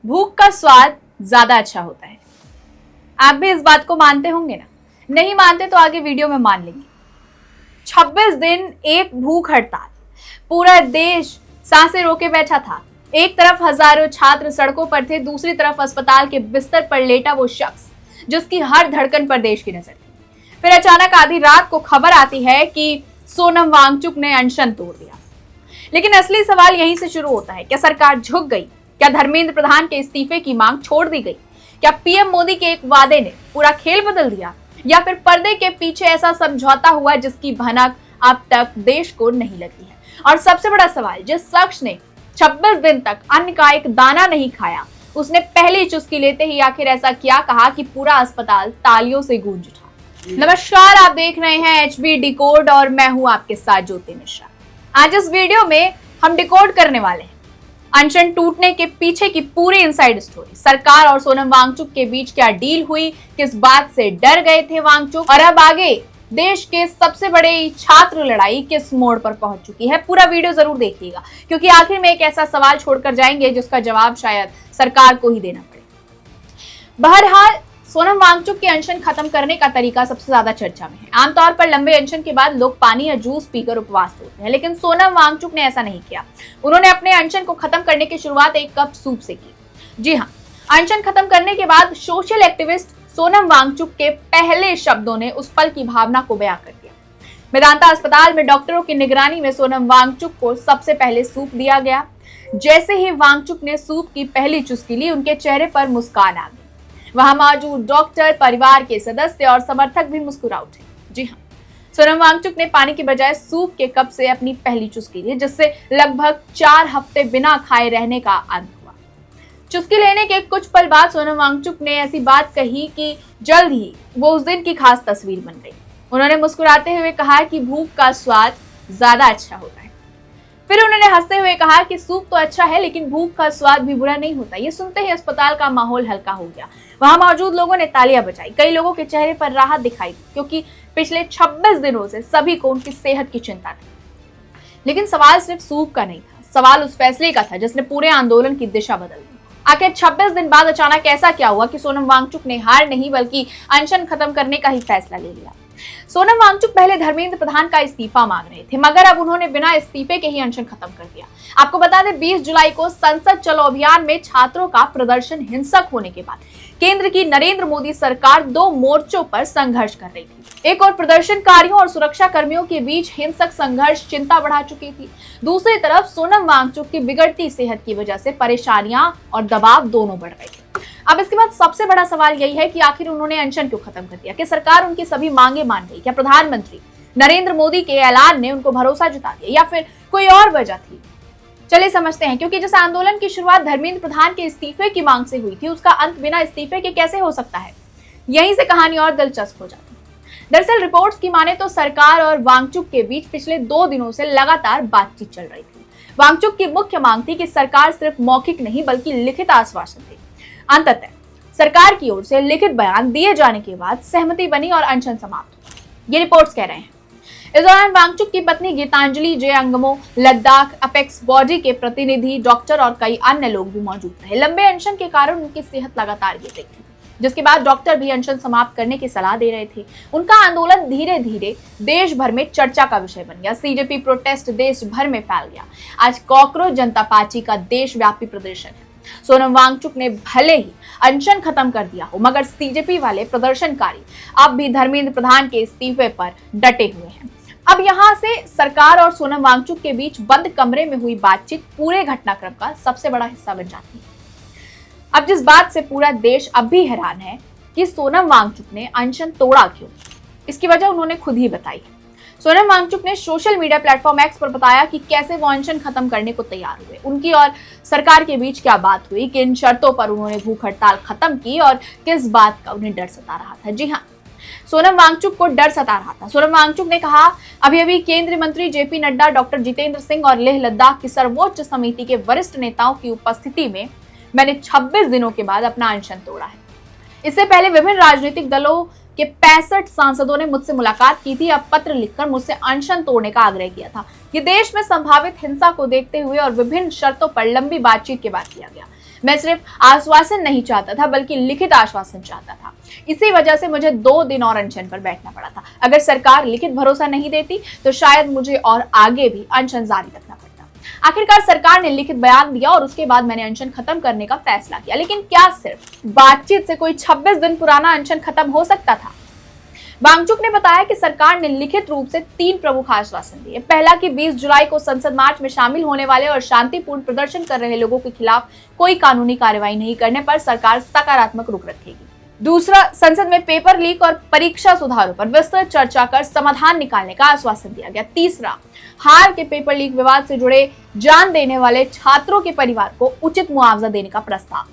भूख का स्वाद ज्यादा अच्छा होता है। आप भी इस बात को मानते होंगे ना? नहीं मानते तो आगे वीडियो में मान लेंगे। 26 दिन एक भूख हड़ताल, पूरा देश सांसें रोके बैठा था। एक तरफ हजारों छात्र सड़कों पर थे, दूसरी तरफ अस्पताल के बिस्तर पर लेटा वो शख्स जिसकी हर धड़कन पर देश की नजर थी। फिर अचानक आधी रात को खबर आती है कि सोनम वांगचुक ने अनशन तोड़ दिया। लेकिन असली सवाल यहीं से शुरू होता है। क्या सरकार झुक गई? क्या धर्मेंद्र प्रधान के इस्तीफे की मांग छोड़ दी गई? क्या पीएम मोदी के एक वादे ने पूरा खेल बदल दिया? या फिर पर्दे के पीछे ऐसा समझौता हुआ जिसकी भनक अब तक देश को नहीं लगी है? और सबसे बड़ा सवाल, जिस शख्स ने 26 दिन तक अन्न का एक दाना नहीं खाया, उसने पहली चुस्की लेते ही आखिर ऐसा क्या कहा कि पूरा अस्पताल तालियों से गूंज उठा? नमस्कार, आप देख रहे हैं HB डिकोड और मैं हूं आपके साथ ज्योति मिश्रा। आज इस वीडियो में हम डिकोड करने वाले हैं अनशन टूटने के पीछे की पूरी इनसाइड स्टोरी। सरकार और सोनम वांगचुक के बीच क्या डील हुई, किस बात से डर गए थे वांगचुक, और अब आगे देश के सबसे बड़े छात्र लड़ाई किस मोड़ पर पहुंच चुकी है। पूरा वीडियो जरूर देखिएगा, क्योंकि आखिर में एक ऐसा सवाल छोड़कर जाएंगे जिसका जवाब शायद सरकार को ही देना पड़े। बहरहाल, सोनम वांगचुक के अनशन खत्म करने का तरीका सबसे ज्यादा चर्चा में है। आमतौर पर लंबे अनशन के बाद लोग पानी या जूस पीकर उपवास तोड़ते हैं, लेकिन सोनम वांगचुक ने ऐसा नहीं किया। उन्होंने अपने अनशन को खत्म करने की शुरुआत एक कप सूप से की। जी हाँ, अनशन खत्म करने के बाद सोशल एक्टिविस्ट सोनम वांगचुक के पहले शब्दों ने उस पल की भावना को बयां कर दिया। मेदांता अस्पताल में डॉक्टरों की निगरानी में सोनम वांगचुक को सबसे पहले सूप दिया गया। जैसे ही वांगचुक ने सूप की पहली चुस्की ली, उनके चेहरे पर मुस्कान आ गई। वहां मौजूद डॉक्टर, परिवार के सदस्य और समर्थक भी मुस्कुरा उठे। जी हाँ, सोनम वांगचुक ने पानी के बजाय सूप के कप से अपनी पहली चुस्की ली, जिससे लगभग 4 हफ्ते बिना खाए रहने का अंत हुआ। चुस्की लेने के कुछ पल बाद सोनम वांगचुक ने ऐसी बात कही कि जल्द ही वो उस दिन की खास तस्वीर बन गई। उन्होंने मुस्कुराते हुए कहा कि भूख का स्वाद ज्यादा अच्छा होता है। फिर उन्होंने हंसते हुए कहा कि सूप तो अच्छा है, लेकिन भूख का स्वाद भी बुरा नहीं होता। ये सुनते ही अस्पताल का माहौल हल्का हो गया। वहां मौजूद लोगों ने तालियां बजाई। कई लोगों के चेहरे पर राहत दिखाई, क्योंकि पिछले 26 दिनों से सभी को उनकी सेहत की चिंता थी। लेकिन सवाल सिर्फ सूप का नहीं था, सवाल उस फैसले का था जिसने पूरे आंदोलन की दिशा बदल दी। आखिर 26 दिन बाद अचानक ऐसा क्या हुआ कि सोनम वांगचुक ने हार नहीं बल्कि अनशन खत्म करने का ही फैसला ले लिया? सोनम वांगचुक पहले धर्मेंद्र प्रधान का इस्तीफा मांग रहे थे, मगर अब उन्होंने बिना इस्तीफे के ही अनशन खत्म कर दिया। आपको बता दें, 20 जुलाई को संसद चलो अभियान में छात्रों का प्रदर्शन हिंसक होने के बाद केंद्र की नरेंद्र मोदी सरकार 2 मोर्चों पर संघर्ष कर रही थी। एक और प्रदर्शनकारियों और सुरक्षा कर्मियों के बीच हिंसक संघर्ष चिंता बढ़ा चुकी थी। दूसरी तरफ सोनम वांगचुक की बिगड़ती सेहत की वजह से परेशानियां और दबाव दोनों बढ़ रहे थे। अब इसके बाद सबसे बड़ा सवाल यही है कि आखिर उन्होंने अनशन क्यों खत्म कर दिया? कि सरकार उनकी सभी मांगे मान गई? क्या प्रधानमंत्री नरेंद्र मोदी के ऐलान ने उनको भरोसा जुटा दिया, या फिर कोई और वजह थी? चलिए समझते हैं, क्योंकि जिस आंदोलन की शुरुआत धर्मेंद्र प्रधान के इस्तीफे की मांग से हुई थी, उसका अंत बिना इस्तीफे के कैसे हो सकता है? यहीं से कहानी और दिलचस्प हो जाती है। दरअसल रिपोर्ट्स की माने तो सरकार और वांगचुक के बीच पिछले 2 दिनों से लगातार बातचीत चल रही थी। वांगचुक की मुख्य मांग थी कि सरकार सिर्फ मौखिक नहीं बल्कि लिखित आश्वासन दे। अंततः सरकार की ओर से लिखित बयान दिए जाने के बाद सहमति बनी और अनशन समाप्त हुआ, ये रिपोर्ट्स कह रहे हैं। इस दौरान वांगचुक की पत्नी गीतांजलि जे अंगमो, लद्दाख अपेक्स बॉडी के प्रतिनिधि, डॉक्टर और कई अन्य लोग भी मौजूद रहे। लंबे अनशन के कारण उनकी सेहत लगातार गिर रही थी, जिसके बाद डॉक्टर भी अनशन समाप्त करने की सलाह दे रहे थे। उनका आंदोलन धीरे धीरे देश भर में चर्चा का विषय बन गया। CJP प्रोटेस्ट देश भर में फैल गया। आज कॉकरोच जनता पार्टी का देशव्यापी प्रदर्शन है। सोनम वांगचुक ने भले ही अनशन खत्म कर दिया हो, मगर CJP वाले प्रदर्शनकारी अब भी धर्मेंद्र प्रधान के इस्तीफे पर डटे हुए हैं। अब यहां से सरकार और सोनम वांगचुक के बीच बंद कमरे में हुई बातचीत पूरे घटनाक्रम का सबसे बड़ा हिस्सा बन जाती है। अब जिस बात से पूरा देश अब भी हैरान है कि सोनम वांगचुक ने अनशन तोड़ा क्यों, इसकी वजह उन्होंने खुद ही बताई है। सोनम वांगचुक ने सोशल मीडिया प्लेटफॉर्म X पर बताया कि कैसे वो अनशन खत्म करने को तैयार हुए, उनकी और सरकार के बीच क्या बात हुई, किन शर्तों पर उन्होंने भूख हड़ताल खत्म की और किस बात का उन्हें डर सता रहा था। जी हाँ, सोनम वांगचुक को डर सता रहा था। सोनम वांगचुक ने कहा, अभी केंद्रीय मंत्री JP नड्डा, डॉक्टर जितेंद्र सिंह और लेह लद्दाख की सर्वोच्च समिति के वरिष्ठ नेताओं की उपस्थिति में मैंने 26 दिनों के बाद अपना अनशन तोड़ा है। इससे पहले विभिन्न राजनीतिक दलों के 65 सांसदों ने मुझसे मुलाकात की थी। अब पत्र लिखकर मुझसे अनशन तोड़ने का आग्रह किया था। ये देश में संभावित हिंसा को देखते हुए और विभिन्न शर्तों पर लंबी बातचीत के बाद किया गया। मैं सिर्फ आश्वासन नहीं चाहता था बल्कि लिखित आश्वासन चाहता था। इसी वजह से मुझे 2 दिन और अनशन पर बैठना पड़ा था। अगर सरकार लिखित भरोसा नहीं देती तो शायद मुझे और आगे भी अनशन जारी रखना पड़ता। आखिरकार सरकार ने लिखित बयान दिया और उसके बाद मैंने अनशन खत्म करने का फैसला किया। लेकिन क्या सिर्फ बातचीत से कोई 26 दिन पुराना अनशन खत्म हो सकता था? वांगचुक ने बताया कि सरकार ने लिखित रूप से 3 प्रमुख आश्वासन दिए। पहला कि 20 जुलाई को संसद मार्च में शामिल होने वाले और शांतिपूर्ण प्रदर्शन कर रहे लोगों के खिलाफ कोई कानूनी कार्रवाई नहीं करने पर सरकार सकारात्मक रुख रखेगी। दूसरा, संसद में पेपर लीक और परीक्षा सुधारों पर विस्तृत चर्चा कर समाधान निकालने का आश्वासन दिया गया। तीसरा, हाल के पेपर लीक विवाद से जुड़े जान देने वाले छात्रों के परिवार को उचित मुआवजा देने का प्रस्ताव।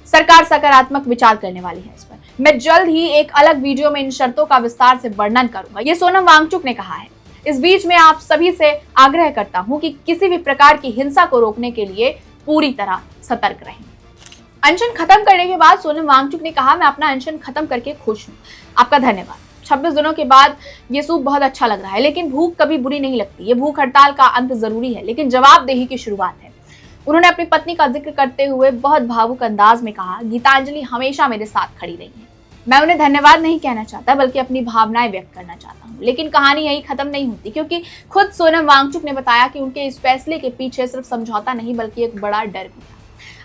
सरकार सकारात्मक विचार करने वाली है इस पर। मैं जल्द ही एक अलग वीडियो में इन शर्तों का विस्तार से वर्णन करूंगा, ये सोनम वांगचुक ने कहा है। इस बीच में आप सभी से आग्रह करता हूं कि किसी भी प्रकार की हिंसा को रोकने के लिए पूरी तरह सतर्क रहें। अनशन खत्म करने के बाद सोनम वांगचुक ने कहा, मैं अपना अनशन खत्म करके खुश हूं। आपका धन्यवाद। 26 दिनों के बाद ये सूप बहुत अच्छा लग रहा है, लेकिन भूख कभी बुरी नहीं लगती। ये भूख हड़ताल का अंत जरूरी है, लेकिन जवाबदेही की शुरुआत है। उन्होंने अपनी पत्नी का जिक्र करते हुए बहुत भावुक अंदाज में कहा, गीतांजलि हमेशा मेरे साथ खड़ी रही है। मैं उन्हें धन्यवाद नहीं कहना चाहता बल्कि अपनी भावनाएं व्यक्त करना चाहता हूँ। लेकिन कहानी यही खत्म नहीं होती, क्योंकि खुद सोनम वांगचुक ने बताया कि उनके इस फैसले के पीछे सिर्फ समझौता नहीं बल्कि एक बड़ा डर भी था।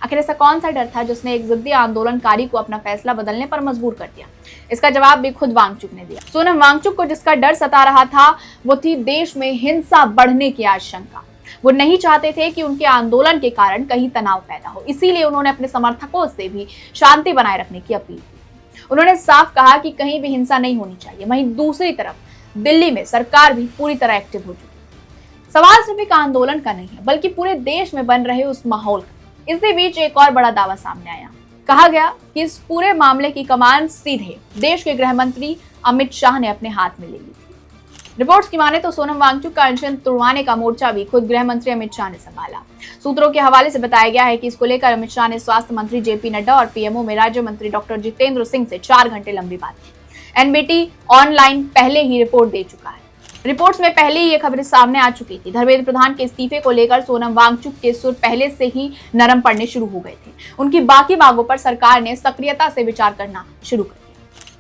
आखिर ऐसा कौन सा डर था जिसने एक जिद्दी आंदोलनकारी को अपना फैसला बदलने पर मजबूर कर दिया? इसका जवाब भी खुद वांगचुक ने दिया। सोनम वांगचुक को जिसका डर सता रहा था वो थी देश में हिंसा बढ़ने की आशंका। वो नहीं चाहते थे कि उनके आंदोलन के कारण कहीं तनाव पैदा हो, इसीलिए उन्होंने अपने समर्थकों से भी शांति बनाए रखने की अपील की। उन्होंने साफ कहा कि कहीं भी हिंसा नहीं होनी चाहिए। वहीं दूसरी तरफ दिल्ली में सरकार भी पूरी तरह एक्टिव हो चुकी। सवाल सिर्फ एक आंदोलन का नहीं है बल्कि पूरे देश में बन रहे उस माहौल का। इसी बीच एक और बड़ा दावा सामने आया। कहा गया कि इस पूरे मामले की कमान सीधे देश के गृह मंत्री अमित शाह ने अपने हाथ में ले ली थी। रिपोर्ट्स की माने तो सोनम वांगचुक का अनशन तुड़वाने का मोर्चा भी खुद गृह मंत्री अमित शाह ने संभाला। सूत्रों के हवाले से बताया गया है कि इसको लेकर अमित शाह ने स्वास्थ्य मंत्री जेपी नड्डा और पीएमओ में राज्य मंत्री डॉक्टर जितेंद्र सिंह से 4 घंटे लंबी बात की। एनबीटी ऑनलाइन पहले ही रिपोर्ट दे चुका है। रिपोर्ट्स में पहले ही ये खबरें सामने आ चुकी थी। धर्मेंद्र प्रधान के इस्तीफे को लेकर सोनम वांगचुक के सुर पहले से ही नरम पड़ने शुरू हो गए थे। उनकी बाकी मांगों पर सरकार ने सक्रियता से विचार करना शुरू कर दिया।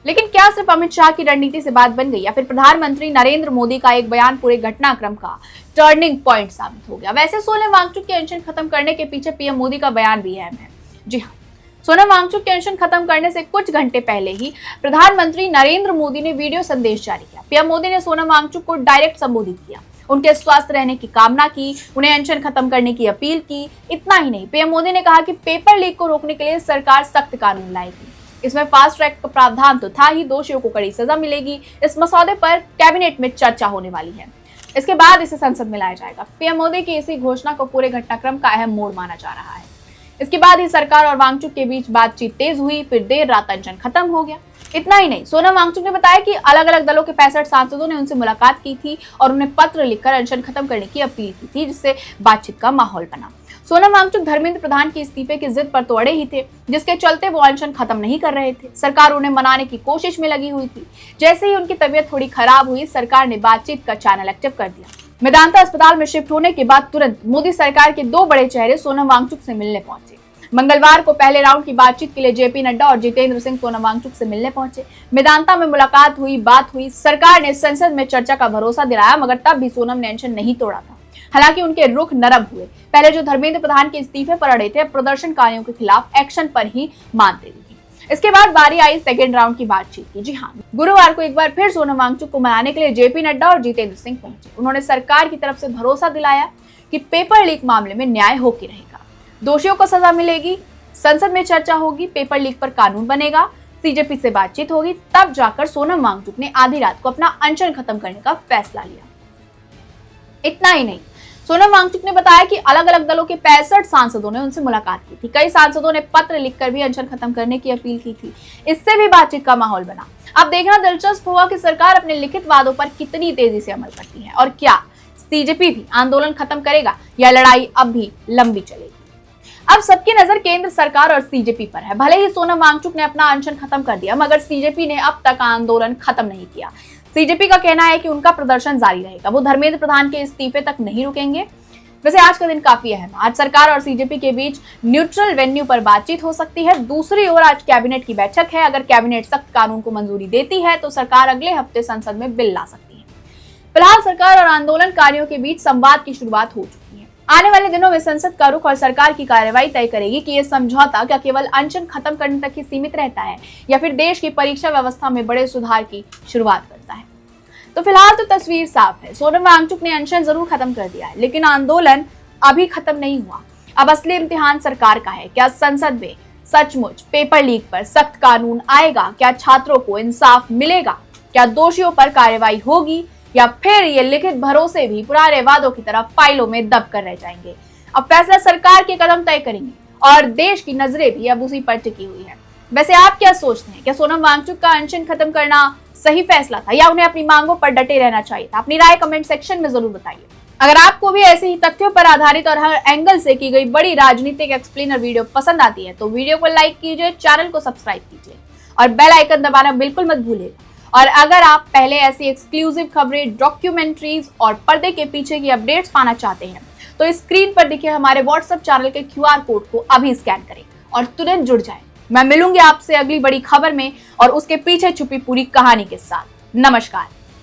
लेकिन क्या सिर्फ अमित शाह की रणनीति से बात बन गई या फिर प्रधानमंत्री नरेंद्र मोदी का एक बयान पूरे घटनाक्रम का टर्निंग पॉइंट साबित हो गया? वैसे सोनम वांगचुक के अनशन खत्म करने के पीछे पीएम मोदी का बयान भी अहम है। जी हाँ, सोनम वांगचुक के अनशन खत्म करने से कुछ घंटे पहले ही प्रधानमंत्री नरेंद्र मोदी ने वीडियो संदेश जारी किया। पीएम मोदी ने सोनम वांगचुक को डायरेक्ट संबोधित किया, उनके स्वस्थ रहने की कामना की, उन्हें अनशन खत्म करने की अपील की। इतना ही नहीं, पीएम मोदी ने कहा कि पेपर लीक को रोकने के लिए सरकार सख्त कानून लाएगी। इसमें फास्ट ट्रैक का प्रावधान तो था ही, दोषियों को कड़ी सजा मिलेगी। इस मसौदे पर कैबिनेट में चर्चा होने वाली है। इसके बाद इसे संसद में लाया जाएगा। पीएम मोदी की इसी घोषणा को पूरे घटनाक्रम का अहम मोड़ माना जा रहा है। इसके बाद ही सरकार और वांगचुक के बीच बातचीत तेज हुई, फिर देर रात अनशन खत्म हो गया। इतना ही नहीं, सोनम वांगचुक ने बताया कि अलग अलग दलों के 65 सांसदों ने उनसे मुलाकात की थी और उन्हें पत्र लिखकर अनशन खत्म करने की अपील की थी, जिससे बातचीत का माहौल बना। सोनम वांगचुक धर्मेंद्र प्रधान के इस्तीफे की जिद पर तो अड़े ही थे, जिसके चलते वो अनशन खत्म नहीं कर रहे थे। सरकार उन्हें मनाने की कोशिश में लगी हुई थी। जैसे ही उनकी तबीयत थोड़ी खराब हुई, सरकार ने बातचीत का चैनल एक्टिव कर दिया। मेदांता अस्पताल में शिफ्ट होने के बाद तुरंत मोदी सरकार के 2 बड़े चेहरे सोनम वांगचुक से मिलने पहुंचे। मंगलवार को पहले राउंड की बातचीत के लिए जेपी नड्डा और जितेंद्र सिंह सोनम वांगचुक से मिलने पहुंचे। मेदांता में मुलाकात हुई, बात हुई। सरकार ने संसद में चर्चा का भरोसा दिलाया, मगर तब भी सोनम ने अनशन नहीं तोड़ा था। हालांकि उनके रुख नरम हुए। पहले जो धर्मेंद्र प्रधान के इस्तीफे पर अड़े थे, प्रदर्शनकारियों के खिलाफ एक्शन पर ही मान दे दी थी। इसके बाद बारी आई सेकेंड राउंड की बातचीत की। जी हाँ, गुरुवार को एक बार फिर सोनम वांगचुक को मनाने के लिए जेपी नड्डा और जितेंद्र सिंह पहुंचे। उन्होंने सरकार की तरफ से भरोसा दिलाया कि पेपर लीक मामले में न्याय होकर रहेगा, दोषियों को सजा मिलेगी, संसद में चर्चा होगी, पेपर लीक पर कानून बनेगा, सीजेपी से बातचीत होगी। तब जाकर सोनम वांगचुक ने आधी रात को अपना अनशन खत्म करने का फैसला लिया। इतना ही नहीं, सोनम वांगचुक ने बताया कि अलग अलग दलों के 65 सांसदों ने उनसे मुलाकात की थी। कई सांसदों ने पत्र लिखकर भी अनशन खत्म करने की अपील की थी। इससे भी बातचीत का माहौल बना। अब देखना दिलचस्प होगा कि सरकार अपने लिखित वादों पर कितनी तेजी से अमल करती है और क्या सीजेपी भी आंदोलन खत्म करेगा या लड़ाई अब भी लंबी चलेगी। अब सबकी नजर केंद्र सरकार और सीजेपी पर है। भले ही सोनम वांगचुक ने अपना अनशन खत्म कर दिया, मगर सीजेपी ने अब तक आंदोलन खत्म नहीं किया। सीजेपी का कहना है कि उनका प्रदर्शन जारी रहेगा। वो धर्मेंद्र प्रधान के इस्तीफे तक नहीं रुकेंगे। वैसे आज का दिन काफी अहम है। आज सरकार और सीजेपी के बीच न्यूट्रल वेन्यू पर बातचीत हो सकती है। दूसरी ओर आज कैबिनेट की बैठक है। अगर कैबिनेट सख्त कानून को मंजूरी देती है तो सरकार अगले हफ्ते संसद में बिल ला सकती है। फिलहाल सरकार और आंदोलनकारियों के बीच संवाद की शुरुआत हो चुकी है। आने वाले दिनों में संसद का रुख और सरकार की कार्रवाई तय करेगी कि यह समझौता क्या केवल अनशन खत्म करने तक ही सीमित रहता है या फिर देश की परीक्षा व्यवस्था में बड़े सुधार की शुरुआत करता है। तो फिलहाल तो तस्वीर साफ है, सोनम वांगचुक ने अनशन जरूर खत्म कर दिया है, लेकिन आंदोलन अभी खत्म नहीं हुआ। अब असली इम्तिहान सरकार का है। क्या संसद में सचमुच पेपर लीक पर सख्त कानून आएगा? क्या छात्रों को इंसाफ मिलेगा? क्या दोषियों पर कार्रवाई होगी या फिर ये लिखित भरोसे भी पुराने वादों की तरह फाइलों में दब कर रह जाएंगे? अब फैसला सरकार के कदम तय करेंगे और देश की नजरें भी अब उसी पर टिकी हुई है। वैसे आप क्या सोचते हैं? क्या सोनम वांगचुक का अनशन खत्म करना सही फैसला था या उन्हें अपनी मांगों पर डटे रहना चाहिए था? अपनी राय कमेंट सेक्शन में जरूर बताइए। अगर आपको भी ऐसे ही तथ्यों पर आधारित और हर एंगल से की गई बड़ी राजनीतिक एक्सप्लेनर वीडियो पसंद आती है तो वीडियो को लाइक कीजिए, चैनल को सब्सक्राइब कीजिए और बेल आइकन दबाना बिल्कुल मत भूलिएगा। और अगर आप पहले ऐसी एक्सक्लूसिव खबरें, डॉक्यूमेंट्रीज और पर्दे के पीछे की अपडेट्स पाना चाहते हैं तो स्क्रीन पर दिखे हमारे व्हाट्सएप चैनल के QR कोड को अभी स्कैन करें और तुरंत जुड़ जाएं। मैं मिलूंगी आपसे अगली बड़ी खबर में और उसके पीछे छुपी पूरी कहानी के साथ। नमस्कार।